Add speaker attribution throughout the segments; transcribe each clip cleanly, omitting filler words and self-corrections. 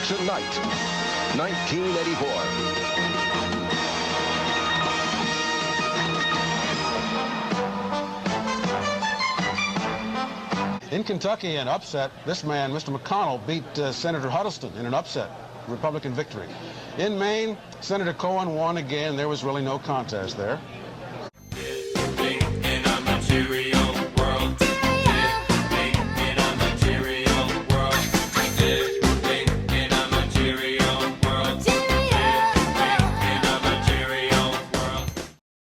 Speaker 1: Election night, 1984.
Speaker 2: In Kentucky, an upset, this man, Mr. McConnell, beat Senator Huddleston in an upset, Republican victory. In Maine, Senator Cohen won again. There was really no contest there.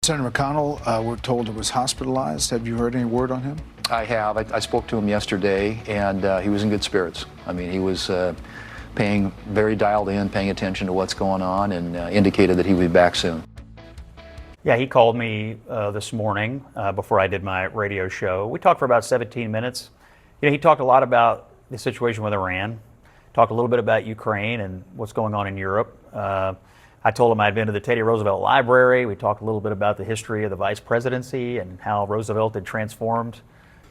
Speaker 3: Senator McConnell, we're told, was hospitalized. Have you heard any word on him?
Speaker 4: I have. I spoke to him yesterday, and he was in good spirits. I mean, he was paying very dialed in, paying attention to what's going on, and indicated that he would be back soon.
Speaker 5: Yeah, he called me this morning before I did my radio show. We talked for about 17 minutes. You know, he talked a lot about the situation with Iran, talked a little bit about Ukraine and what's going on in Europe. I told him I'd been to the Teddy Roosevelt Library. We talked a little bit about the history of the vice presidency and how Roosevelt had transformed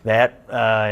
Speaker 5: that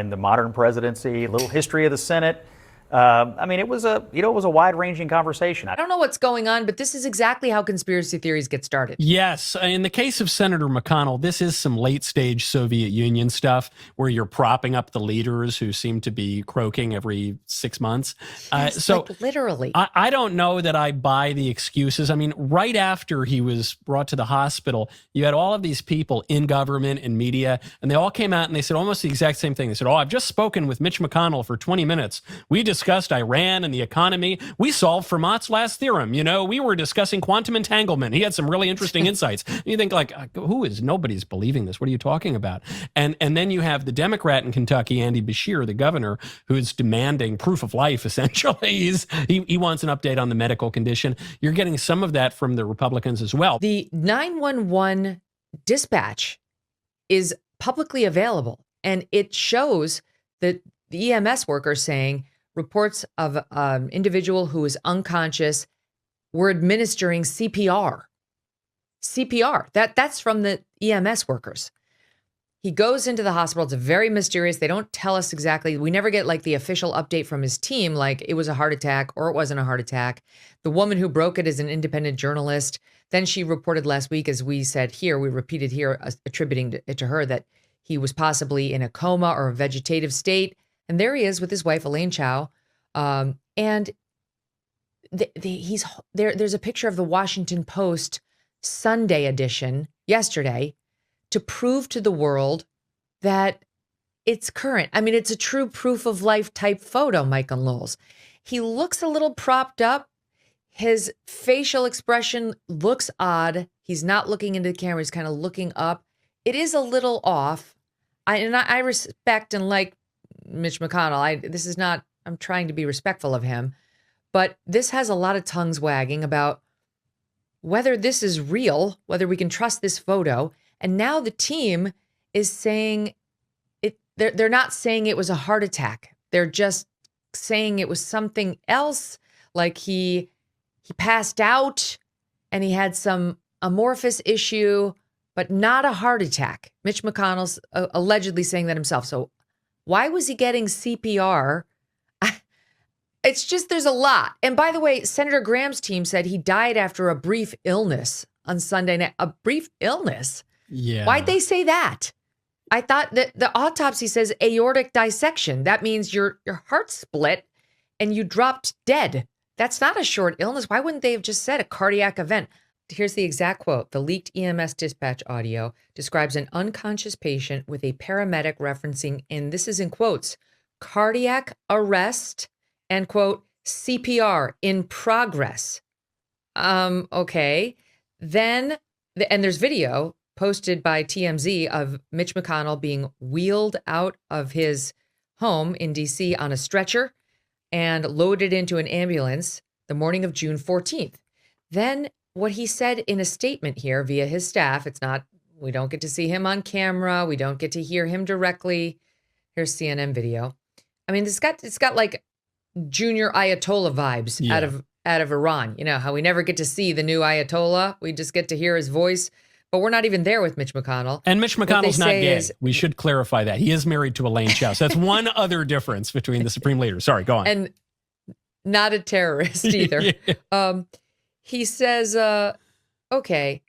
Speaker 5: in the modern presidency, a little history of the Senate. I mean, it was a wide-ranging conversation.
Speaker 6: I don't know what's going on, but this is exactly how conspiracy theories get started.
Speaker 7: Yes. In the case of Senator McConnell, this is some late-stage Soviet Union stuff where you're propping up the leaders who seem to be croaking every 6 months.
Speaker 6: Yes, like literally.
Speaker 7: I don't know that I buy the excuses. I mean, right after he was brought to the hospital, you had all of these people in government and media, and they all came out and they said almost the exact same thing. They said, I've just spoken with Mitch McConnell for 20 minutes. We discussed Iran and the economy. We solved Fermat's last theorem. You know, we were discussing quantum entanglement. He had some really interesting insights. You think like, nobody's believing this. What are you talking about? And then you have the Democrat in Kentucky, Andy Beshear, the governor, who is demanding proof of life, essentially. He wants an update on the medical condition. You're getting some of that from the Republicans as well.
Speaker 6: The 911 dispatch is publicly available, and it shows that the EMS workers saying reports of an individual who is unconscious were administering CPR. That's from the EMS workers. He goes into the hospital. It's very mysterious. They don't tell us exactly. We never get like the official update from his team, like it was a heart attack or it wasn't a heart attack. The woman who broke it is an independent journalist. Then she reported last week, as we said here, we repeated here, attributing it to her, that he was possibly in a coma or a vegetative state. And there he is with his wife, Elaine Chao. And he's there. There's a picture of the Washington Post Sunday edition yesterday to prove to the world that it's current. I mean, it's a true proof of life type photo, Mike and Lowell's. He looks a little propped up. His facial expression looks odd. He's not looking into the camera. He's kind of looking up. It is a little off. I respect and like Mitch McConnell. I'm trying to be respectful of him, but this has a lot of tongues wagging about whether this is real, whether we can trust this photo. And now the team is saying it. They're not saying it was a heart attack. They're just saying it was something else, like he passed out and he had some amorphous issue, but not a heart attack. Mitch McConnell's allegedly saying that himself. So why was he getting CPR? It's just, there's a lot. And by the way, Senator Graham's team said he died after a brief illness on Sunday night. A brief illness?
Speaker 7: Yeah.
Speaker 6: Why'd they say that? I thought that the autopsy says aortic dissection. That means your heart split and you dropped dead. That's not a short illness. Why wouldn't they have just said a cardiac event? Here's the exact quote. The leaked EMS dispatch audio describes an unconscious patient with a paramedic referencing, and this is in quotes, cardiac arrest and quote, CPR in progress. Okay. Then, and there's video posted by TMZ of Mitch McConnell being wheeled out of his home in DC on a stretcher and loaded into an ambulance the morning of June 14th. Then what he said in a statement here via his staff, we don't get to see him on camera. We don't get to hear him directly. Here's CNN video. I mean, it's got like junior Ayatollah vibes out of Iran. You know how we never get to see the new Ayatollah. We just get to hear his voice, but we're not even there with Mitch McConnell.
Speaker 7: And Mitch McConnell's not gay. We should clarify that. He is married to Elaine Chao. So that's one other difference between the Supreme Leader. Sorry, go on.
Speaker 6: And not a terrorist either. He says, okay,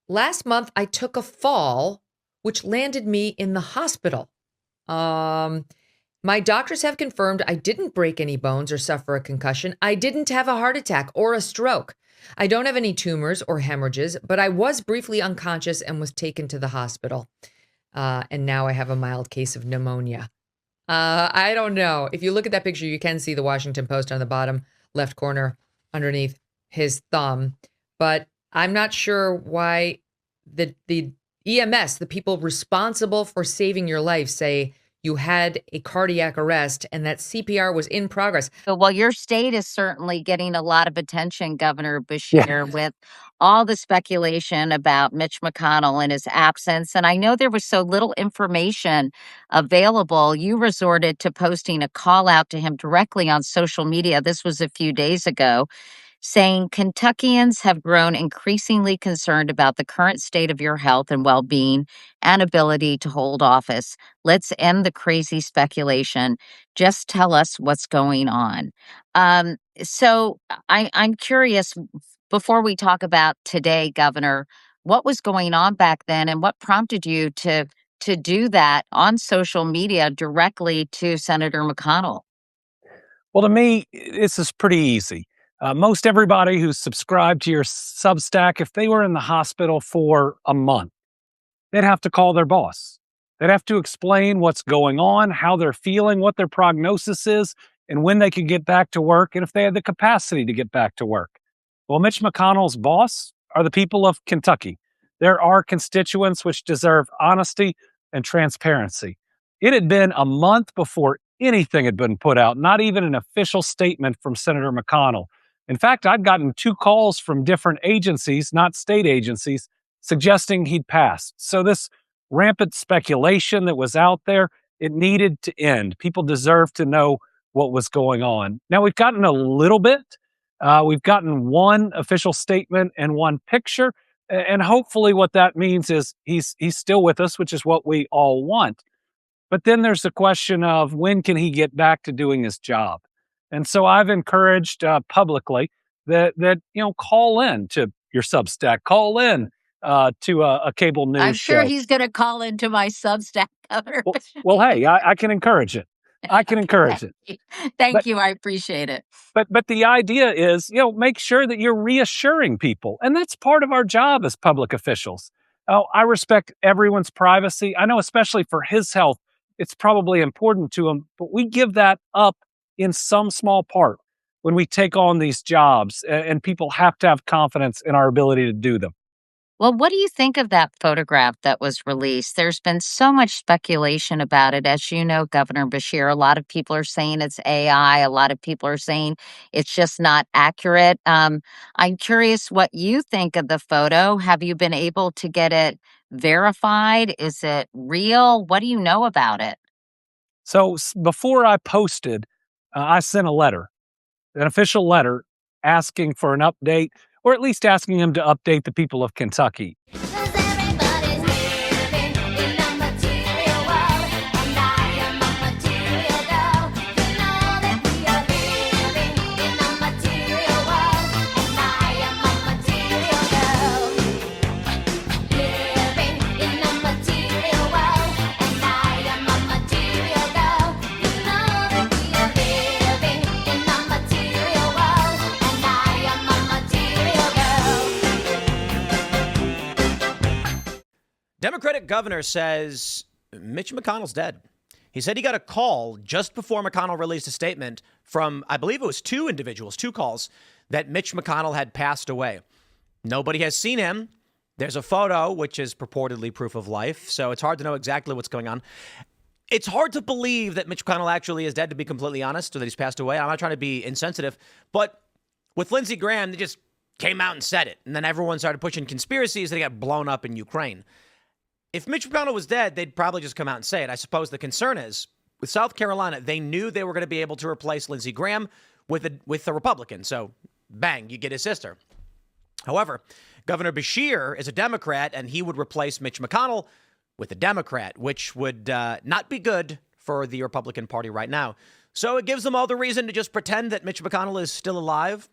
Speaker 6: last month I took a fall, which landed me in the hospital. My doctors have confirmed I didn't break any bones or suffer a concussion. I didn't have a heart attack or a stroke. I don't have any tumors or hemorrhages, but I was briefly unconscious and was taken to the hospital. And now I have a mild case of pneumonia. I don't know. If you look at that picture, you can see the Washington Post on the bottom left corner underneath his thumb. But I'm not sure why the EMS, the people responsible for saving your life, say you had a cardiac arrest and that CPR was in progress.
Speaker 1: Well, your state is certainly getting a lot of attention, Governor Beshear, with all the speculation about Mitch McConnell and his absence. And I know there was so little information available. You resorted to posting a call out to him directly on social media. This was a few days ago, saying Kentuckians have grown increasingly concerned about the current state of your health and well-being and ability to hold office. Let's end the crazy speculation. Just tell us what's going on. So I'm curious, before we talk about today, Governor, what was going on back then and what prompted you to do that on social media directly to Senator McConnell?
Speaker 8: Well, to me, this is pretty easy. Most everybody who's subscribed to your Substack, if they were in the hospital for a month, they'd have to call their boss. They'd have to explain what's going on, how they're feeling, what their prognosis is, and when they could get back to work, and if they had the capacity to get back to work. Well, Mitch McConnell's boss are the people of Kentucky. There are constituents which deserve honesty and transparency. It had been a month before anything had been put out, not even an official statement from Senator McConnell. In fact, I'd gotten 2 calls from different agencies, not state agencies, suggesting he'd passed. So this rampant speculation that was out there, it needed to end. People deserve to know what was going on. Now, we've gotten a little bit. We've gotten one official statement and one picture. And hopefully what that means is he's still with us, which is what we all want. But then there's the question of when can he get back to doing his job? And so I've encouraged publicly that call in to your Substack, call in to a cable news show.
Speaker 1: I'm sure he's going to call into my Substack, Governor.
Speaker 8: Well, hey, I can encourage it. I can encourage it.
Speaker 1: Thank you. I appreciate it.
Speaker 8: But the idea is, make sure that you're reassuring people. And that's part of our job as public officials. I respect everyone's privacy. I know especially for his health, it's probably important to him, but we give that up in some small part when we take on these jobs, and people have to have confidence in our ability to do them.
Speaker 1: Well, what do you think of that photograph that was released? There's been so much speculation about it. As you know, Governor Beshear, a lot of people are saying it's AI. A lot of people are saying it's just not accurate. I'm curious what you think of the photo. Have you been able to get it verified? Is it real? What do you know about it?
Speaker 8: So before I posted, I sent a letter, an official letter, asking for an update, or at least asking him to update the people of Kentucky.
Speaker 9: Democratic governor says Mitch McConnell's dead. He said he got a call just before McConnell released a statement from, I believe it was 2 individuals, 2 calls, that Mitch McConnell had passed away. Nobody has seen him. There's a photo, which is purportedly proof of life, so it's hard to know exactly what's going on. It's hard to believe that Mitch McConnell actually is dead, to be completely honest, or that he's passed away. I'm not trying to be insensitive, but with Lindsey Graham, they just came out and said it, and then everyone started pushing conspiracies that he got blown up in Ukraine. If Mitch McConnell was dead, they'd probably just come out and say it. I suppose the concern is, with South Carolina, they knew they were going to be able to replace Lindsey Graham with a Republican. So, bang, you get his sister. However, Governor Beshear is a Democrat, and he would replace Mitch McConnell with a Democrat, which would not be good for the Republican Party right now. So it gives them all the reason to just pretend that Mitch McConnell is still alive,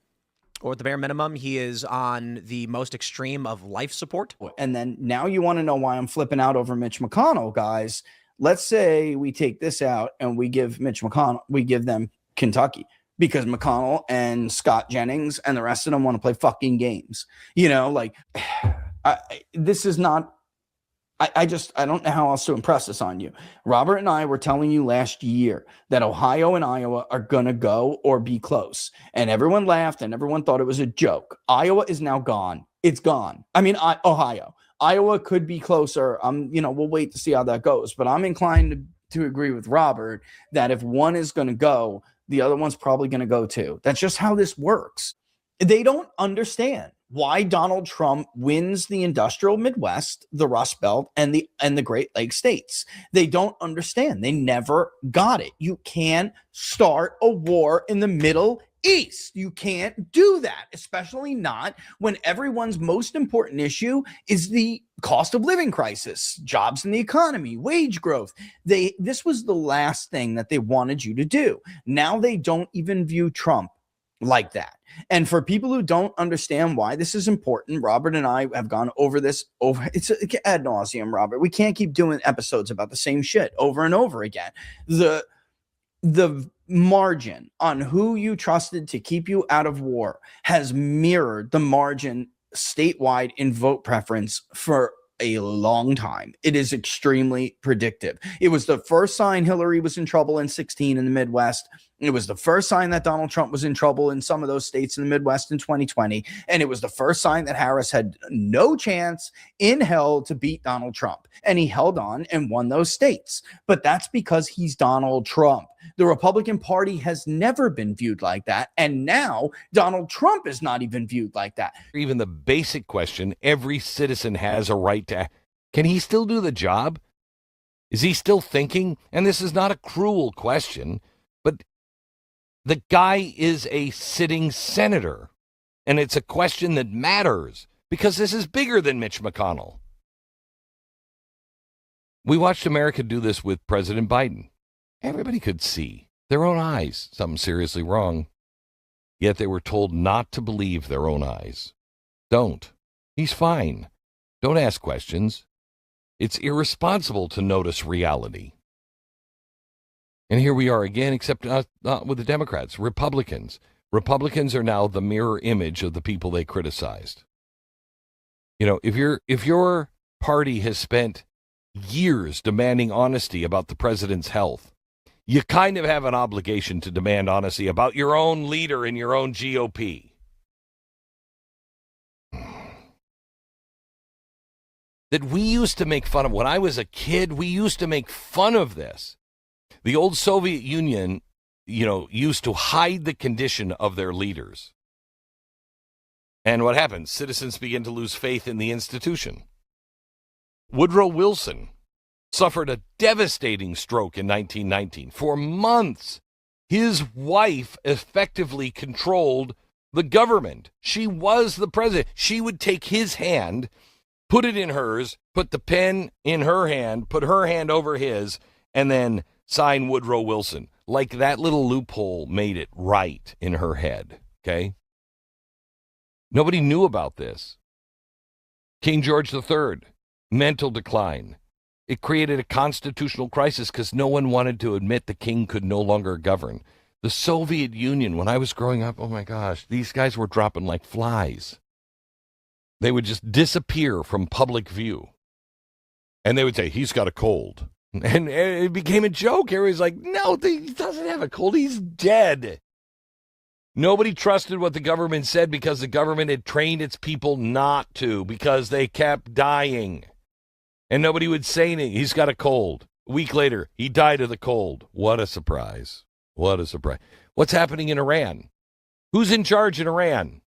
Speaker 9: or at the bare minimum, he is on the most extreme of life support.
Speaker 10: And then now you want to know why I'm flipping out over Mitch McConnell, guys. Let's say we take this out and we give them Kentucky, because McConnell and Scott Jennings and the rest of them want to play fucking games. This is not. I don't know how else to impress this on you. Robert and I were telling you last year that Ohio and Iowa are going to go or be close. And everyone laughed and everyone thought it was a joke. Iowa is now gone. It's gone. I mean, Ohio. Iowa could be closer. We'll wait to see how that goes. But I'm inclined to agree with Robert that if one is going to go, the other one's probably going to go too. That's just how this works. They don't understand why Donald Trump wins the industrial Midwest, the Rust Belt, and the Great Lakes states. They don't understand. They never got it. You can't start a war in the Middle East. You can't do that, especially not when everyone's most important issue is the cost of living crisis, jobs in the economy, wage growth. This was the last thing that they wanted you to do. Now they don't even view Trump like that. And for people who don't understand why this is important, Robert and I have gone over this it's ad nauseum, Robert. We can't keep doing episodes about the same shit over and over again. The margin on who you trusted to keep you out of war has mirrored the margin statewide in vote preference for a long time. It is extremely predictive. It was the first sign Hillary was in trouble in 2016 in the Midwest. It was the first sign that Donald Trump was in trouble in some of those states in the Midwest in 2020. And it was the first sign that Harris had no chance in hell to beat Donald Trump. And he held on and won those states. But that's because he's Donald Trump. The Republican Party has never been viewed like that. And now Donald Trump is not even viewed like that.
Speaker 11: Even the basic question every citizen has a right to, can he still do the job? Is he still thinking? And this is not a cruel question, but the guy is a sitting senator. And it's a question that matters because this is bigger than Mitch McConnell. We watched America do this with President Biden. Everybody could see their own eyes, something seriously wrong. Yet they were told not to believe their own eyes. Don't. He's fine. Don't ask questions. It's irresponsible to notice reality. And here we are again, except not with the Democrats, Republicans. Republicans are now the mirror image of the people they criticized. You know, if your party has spent years demanding honesty about the president's health, you kind of have an obligation to demand honesty about your own leader in your own GOP. That we used to make fun of. When I was a kid, we used to make fun of this. The old Soviet Union, used to hide the condition of their leaders. And what happened? Citizens began to lose faith in the institution. Woodrow Wilson suffered a devastating stroke in 1919. For months, his wife effectively controlled the government. She was the president. She would take his hand, put it in hers, put the pen in her hand, put her hand over his, and then sign Woodrow Wilson. Like that little loophole made it right in her head, okay? Nobody knew about this. King George III, mental decline. It created a constitutional crisis because no one wanted to admit the king could no longer govern. The Soviet Union, when I was growing up, oh my gosh, these guys were dropping like flies. They would just disappear from public view. And they would say, he's got a cold. And it became a joke. Everybody's like, no, he doesn't have a cold. He's dead. Nobody trusted what the government said because the government had trained its people not to, because they kept dying. And nobody would say anything. He's got a cold. A week later, he died of the cold. What a surprise. What a surprise. What's happening in Iran? Who's in charge in Iran?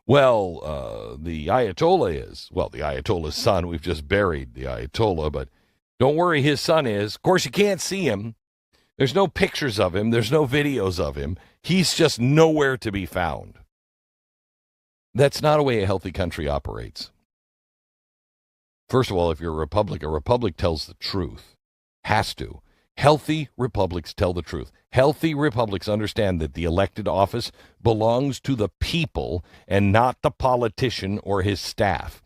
Speaker 11: Well, the Ayatollah is. Well, the Ayatollah's son. We've just buried the Ayatollah, but don't worry, his son is. Of course, you can't see him. There's no pictures of him. There's no videos of him. He's just nowhere to be found. That's not a way a healthy country operates. First of all, if you're a republic tells the truth. Has to. Healthy republics tell the truth. Healthy republics understand that the elected office belongs to the people and not the politician or his staff.